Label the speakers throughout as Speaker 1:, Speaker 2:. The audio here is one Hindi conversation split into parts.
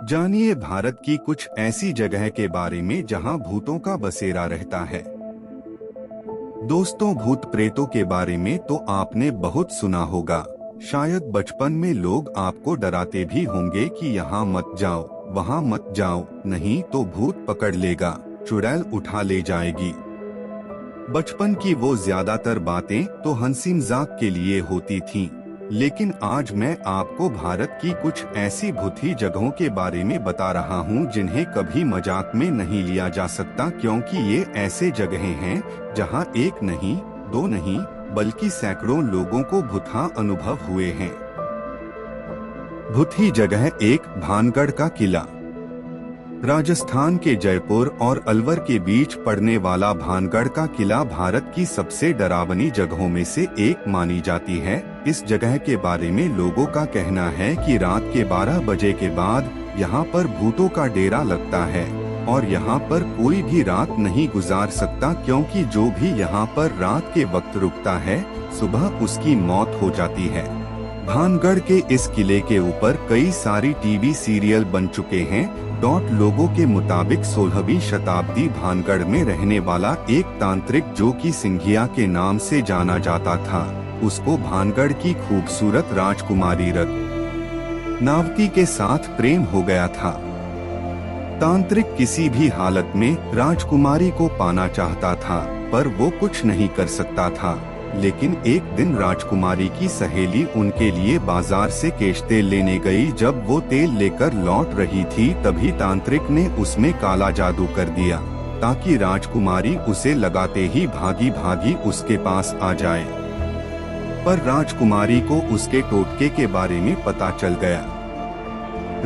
Speaker 1: जानिए भारत की कुछ ऐसी जगह के बारे में जहां भूतों का बसेरा रहता है। दोस्तों, भूत प्रेतों के बारे में तो आपने बहुत सुना होगा। शायद बचपन में लोग आपको डराते भी होंगे कि यहाँ मत जाओ, वहाँ मत जाओ, नहीं तो भूत पकड़ लेगा, चुड़ैल उठा ले जाएगी। बचपन की वो ज्यादातर बातें तो हंसी मजाक के लिए होती थीं। लेकिन आज मैं आपको भारत की कुछ ऐसी भूती जगहों के बारे में बता रहा हूँ जिन्हें कभी मजाक में नहीं लिया जा सकता, क्योंकि ये ऐसे जगहें हैं जहाँ एक नहीं, दो नहीं, बल्कि सैकड़ों लोगों को भूता अनुभव हुए हैं। भूती जगह एक, भानगढ़ का किला। राजस्थान के जयपुर और अलवर के बीच पड़ने वाला भानगढ़ का किला भारत की सबसे डरावनी जगहों में से एक मानी जाती है। इस जगह के बारे में लोगों का कहना है कि रात के 12 बजे के बाद यहाँ पर भूतों का डेरा लगता है और यहाँ पर कोई भी रात नहीं गुजार सकता, क्योंकि जो भी यहाँ पर रात के वक्त रुकता है सुबह उसकी मौत हो जाती है। भानगढ़ के इस किले के ऊपर कई सारी टीवी सीरियल बन चुके हैं। लोगों के मुताबिक 16वीं शताब्दी भानगढ़ में रहने वाला एक तांत्रिक जो कि सिंघिया के नाम से जाना जाता था, उसको भानगढ़ की खूबसूरत राजकुमारी रत्नावती के साथ प्रेम हो गया था। तांत्रिक किसी भी हालत में राजकुमारी को पाना चाहता था, पर वो कुछ नहीं कर सकता था। लेकिन एक दिन राजकुमारी की सहेली उनके लिए बाजार से केश तेल लेने गई। जब वो तेल लेकर लौट रही थी तभी तांत्रिक ने उसमें काला जादू कर दिया ताकि राजकुमारी उसे लगाते ही भागी भागी उसके पास आ जाए। पर राजकुमारी को उसके टोटके के बारे में पता चल गया।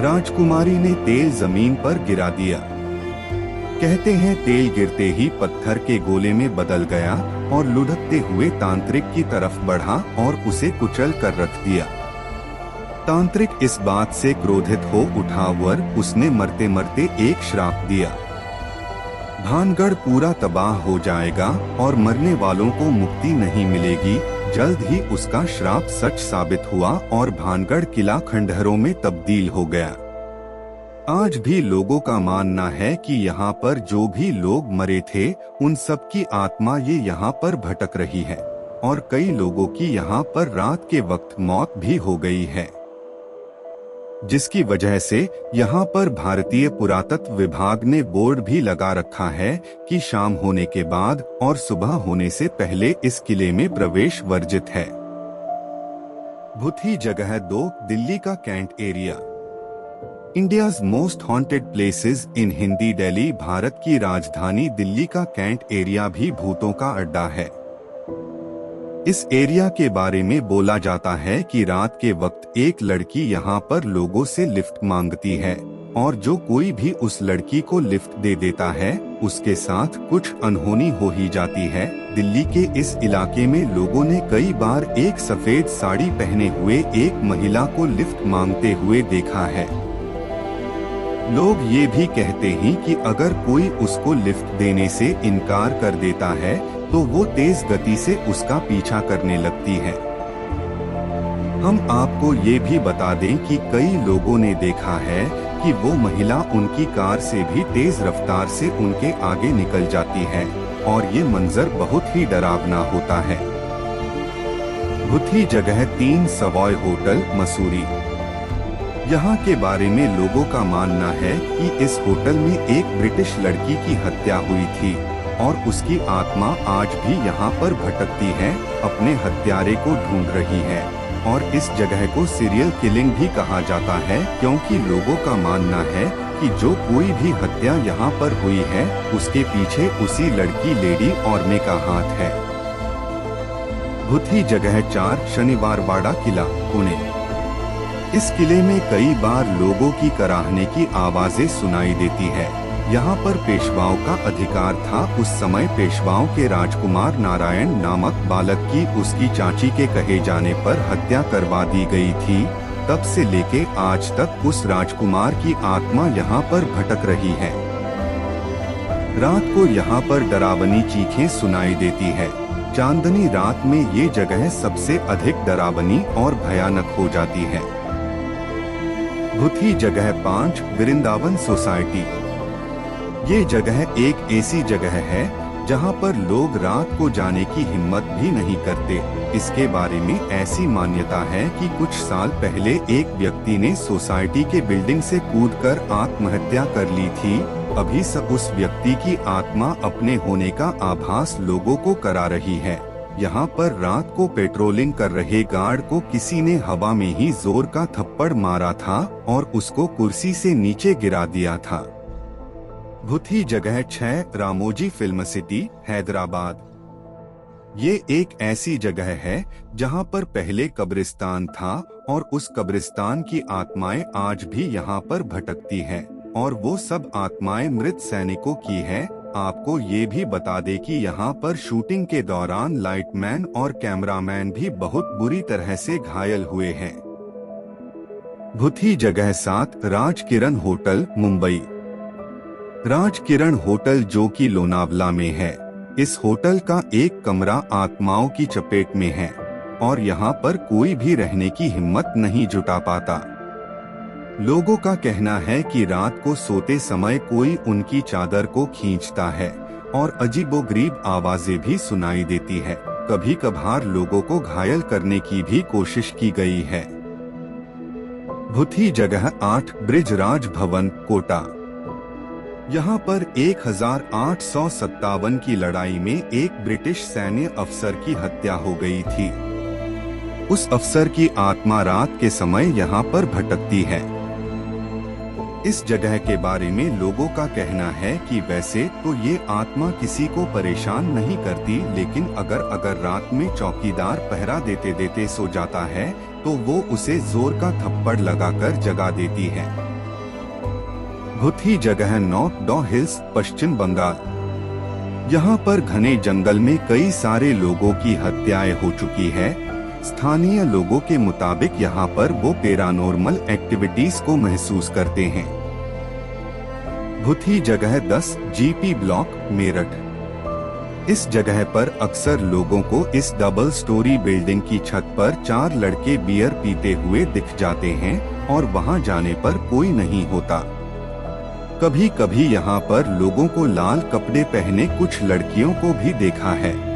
Speaker 1: राजकुमारी ने तेल जमीन पर गिरा दिया। कहते हैं तेल गिरते ही पत्थर के गोले में बदल गया और लुढ़कते हुए तांत्रिक की तरफ बढ़ा और उसे कुचल कर रख दिया। तांत्रिक इस बात से क्रोधित हो उठा और उसने मरते मरते एक श्राप दिया। भानगढ़ पूरा तबाह हो जाएगा और मरने वालों को मुक्ति नहीं मिलेगी। जल्द ही उसका श्राप सच साबित हुआ और भानगढ़ किला खंडहरों में तब्दील हो गया। आज भी लोगों का मानना है कि यहाँ पर जो भी लोग मरे थे उन सब की आत्मा ये यहाँ पर भटक रही है और कई लोगों की यहाँ पर रात के वक्त मौत भी हो गई है, जिसकी वजह से यहाँ पर भारतीय पुरातत्व विभाग ने बोर्ड भी लगा रखा है कि शाम होने के बाद और सुबह होने से पहले इस किले में प्रवेश वर्जित है। भूती जगह 2, दिल्ली का cantt area. India's most haunted places in Hindi. Delhi Bharat की राजधानी दिल्ली का कैंट एरिया भी भूतों का अड्डा है। इस एरिया के बारे में बोला जाता है कि रात के वक्त एक लड़की यहाँ पर लोगों से लिफ्ट मांगती है और जो कोई भी उस लड़की को लिफ्ट दे देता है उसके साथ कुछ अनहोनी हो ही जाती है। दिल्ली के इस इलाके में लोगों ने कई बार एक सफेद साड़ी पहने हुए एक महिला को लिफ्ट मांगते हुए देखा है। लोग ये भी कहते हैं कि अगर कोई उसको लिफ्ट देने से इनकार कर देता है तो वो तेज गति से उसका पीछा करने लगती है। हम आपको ये भी बता दें कि कई लोगों ने देखा है कि वो महिला उनकी कार से भी तेज रफ्तार से उनके आगे निकल जाती है और ये मंजर बहुत ही डरावना होता है। भूती जगह 3, सवॉय होटल, मसूरी। यहाँ के बारे में लोगों का मानना है कि इस होटल में एक ब्रिटिश लड़की की हत्या हुई थी और उसकी आत्मा आज भी यहाँ पर भटकती है, अपने हत्यारे को ढूंढ रही है। और इस जगह को सीरियल किलिंग भी कहा जाता है, क्योंकि लोगों का मानना है कि जो कोई भी हत्या यहाँ पर हुई है उसके पीछे उसी लड़की लेडी औरमे का हाथ है। भूती जगह 4, शनिवारवाड़ा किला, पुणे। इस किले में कई बार लोगों की कराहने की आवाजें सुनाई देती है। यहाँ पर पेशवाओं का अधिकार था। उस समय पेशवाओं के राजकुमार नारायण नामक बालक की उसकी चाची के कहे जाने पर हत्या करवा दी गई थी। तब से लेके आज तक उस राजकुमार की आत्मा यहाँ पर भटक रही है। रात को यहाँ पर डरावनी चीखें सुनाई देती है। चांदनी रात में ये जगह सबसे अधिक डरावनी और भयानक हो जाती है। भूथी जगह 5 वृंदावन सोसाइटी। ये जगह एक ऐसी जगह है जहां पर लोग रात को जाने की हिम्मत भी नहीं करते। इसके बारे में ऐसी मान्यता है कि कुछ साल पहले एक व्यक्ति ने सोसाइटी के बिल्डिंग से कूदकर आत्महत्या कर ली थी। अभी सब उस व्यक्ति की आत्मा अपने होने का आभास लोगों को करा रही है। यहाँ पर रात को पेट्रोलिंग कर रहे गार्ड को किसी ने हवा में ही जोर का थप्पड़ मारा था और उसको कुर्सी से नीचे गिरा दिया था। भूथी जगह 6 रामोजी फिल्म सिटी हैदराबाद। ये एक ऐसी जगह है जहाँ पर पहले कब्रिस्तान था और उस कब्रिस्तान की आत्माएं आज भी यहाँ पर भटकती हैं और वो सब आत्माएं मृत सैनिकों की है। आपको ये भी बता दे कि यहाँ पर शूटिंग के दौरान लाइटमैन और कैमरामैन भी बहुत बुरी तरह से घायल हुए हैं। भूथी जगह 7 राजकिरण होटल मुंबई। राजकिरण होटल जो कि लोनावला में है, इस होटल का एक कमरा आत्माओं की चपेट में है और यहाँ पर कोई भी रहने की हिम्मत नहीं जुटा पाता। लोगों का कहना है कि रात को सोते समय कोई उनकी चादर को खींचता है और अजीबोगरीब आवाजें भी सुनाई देती है। कभी कभार लोगों को घायल करने की भी कोशिश की गई है। भूथी जगह 8 ब्रिजराज भवन कोटा। यहाँ पर 1857 की लड़ाई में एक ब्रिटिश सैन्य अफसर की हत्या हो गई थी। उस अफसर की आत्मा रात के समय यहाँ पर भटकती है। इस जगह के बारे में लोगों का कहना है कि वैसे तो ये आत्मा किसी को परेशान नहीं करती, लेकिन अगर रात में चौकीदार पहरा देते देते सो जाता है तो वो उसे जोर का थप्पड़ लगाकर जगा देती है। भूथी जगह 9 डॉ हिल्स पश्चिम बंगाल। यहाँ पर घने जंगल में कई सारे लोगों की हत्याएं हो चुकी है। स्थानीय लोगों के मुताबिक यहाँ पर वो पैरानॉर्मल एक्टिविटीज को महसूस करते हैं। भूथी जगह 10 जीपी ब्लॉक मेरठ। इस जगह पर अक्सर लोगों को इस डबल स्टोरी बिल्डिंग की छत पर 4 लड़के बियर पीते हुए दिख जाते हैं और वहाँ जाने पर कोई नहीं होता। कभी कभी यहाँ पर लोगों को लाल कपड़े पहने कुछ लड़कियों को भी देखा है।